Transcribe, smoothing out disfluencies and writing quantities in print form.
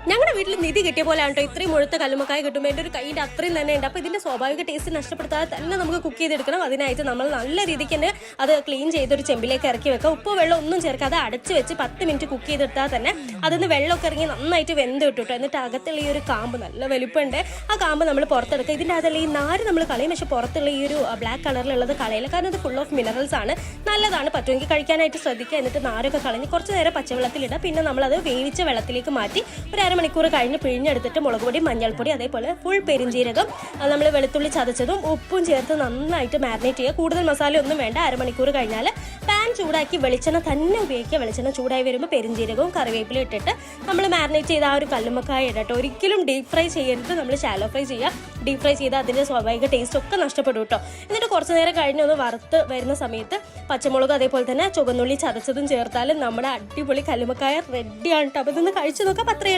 ഞങ്ങളുടെ വീട്ടിൽ നിധി കിട്ടിയ പോലെ ആണോ ഇത്രയും മുഴുത്ത കല്ലുമ്മക്കായ കിട്ടുമ്പോൾ എൻ്റെ ഒരു കൈൻ്റെ അത്രയും തന്നെ ഉണ്ട്. അപ്പോൾ ഇതിൻ്റെ സ്വാഭാവിക ടേസ്റ്റ് നഷ്ടപ്പെടുത്താതെ തന്നെ നമുക്ക് കുക്ക് ചെയ്തെടുക്കണം. അതിനായിട്ട് നമ്മൾ നല്ല രീതിക്ക് തന്നെ അത് ക്ലീൻ ചെയ്തൊരു ചെമ്പിലേക്ക് ഇറക്കി വെക്കുക. ഉപ്പ് വെള്ളം ഒന്നും ചേർക്കാതെ അടച്ച് വെച്ച് 10 മിനിറ്റ് കുക്ക് ചെയ്തെടുത്താൽ തന്നെ അതിന് വെള്ളമൊക്കെ ഇറങ്ങി നന്നായിട്ട് വെന്ത് കിട്ടും. എന്നിട്ട് അകത്തുള്ള ഈ ഒരു കാമ്പ് നല്ല വലുപ്പമുണ്ട്, ആ കാമ്പ് നമ്മൾ പുറത്തെടുക്കുക. ഇതിൻ്റെ അതല്ല ഈ നാര് നമ്മൾ കളയും, പക്ഷേ പുറത്തുള്ള ഈ ഒരു ബ്ലാക്ക് കളറിലുള്ളത് കളയില്ല, കാരണം ഇത് ഫുൾ ഓഫ് മിനറൽസ് ആണ്. നല്ലതാണ്, പറ്റുമെങ്കിൽ കഴിക്കാനായിട്ട് ശ്രദ്ധിക്കുക. എന്നിട്ട് നാരൊക്കെ കളഞ്ഞ് കുറച്ച് നേരം പച്ചവെള്ളത്തിലിടുക. പിന്നെ നമ്മളത് വേവിച്ച വെള്ളത്തിലേക്ക് മാറ്റി ഒരു അരമണിക്കൂർ കഴിഞ്ഞ് പിഴിഞ്ഞെടുത്തിട്ട് മുളക് പൊടി, മഞ്ഞൾപ്പൊടി, അതേപോലെ ഫുൾ പെരിഞ്ജീരകം, നമ്മൾ വെളുത്തുള്ളി ചതച്ചതും ഉപ്പും ചേർത്ത് നന്നായിട്ട് മാരിനേറ്റ് ചെയ്യുക. കൂടുതൽ മസാല ഒന്നും വേണ്ട. അരമണിക്കൂർ കഴിഞ്ഞാൽ പാൻ ചൂടാക്കി വെളിച്ചെണ്ണ തന്നെ ഉപയോഗിക്കുക. വെളിച്ചെണ്ണ ചൂടായി വരുമ്പോൾ പെരിഞ്ജീരകവും കറിവേപ്പിലും ഇട്ടിട്ട് നമ്മൾ മാരിനേറ്റ് ചെയ്ത ആ ഒരു കല്ലുമ്മക്കായ ഇടട്ടോ. ഒരിക്കലും ഡീപ് ഫ്രൈ ചെയ്യരുത്, നമ്മൾ ഷാലോ ഫ്രൈ ചെയ്യുക. ഡീപ് ഫ്രൈ ചെയ്താൽ അതിൻ്റെ സ്വാഭാവിക ടേസ്റ്റ് ഒക്കെ നഷ്ടപ്പെടും കേട്ടോ. എന്നിട്ട് കുറച്ച് നേരം കഴിഞ്ഞ് ഒന്ന് വറുത്ത് വരുന്ന സമയത്ത് പച്ചമുളക് അതേപോലെ തന്നെ ചുവന്നുള്ളി ചതച്ചതും ചേർത്താലും നമ്മുടെ അടിപൊളി കല്ലുമ്മക്കായ റെഡിയാണ് കേട്ടോ. അപ്പോൾ ഇതൊന്ന് കഴിച്ച് നോക്കാം. അത്രയേ ഉള്ളൂ.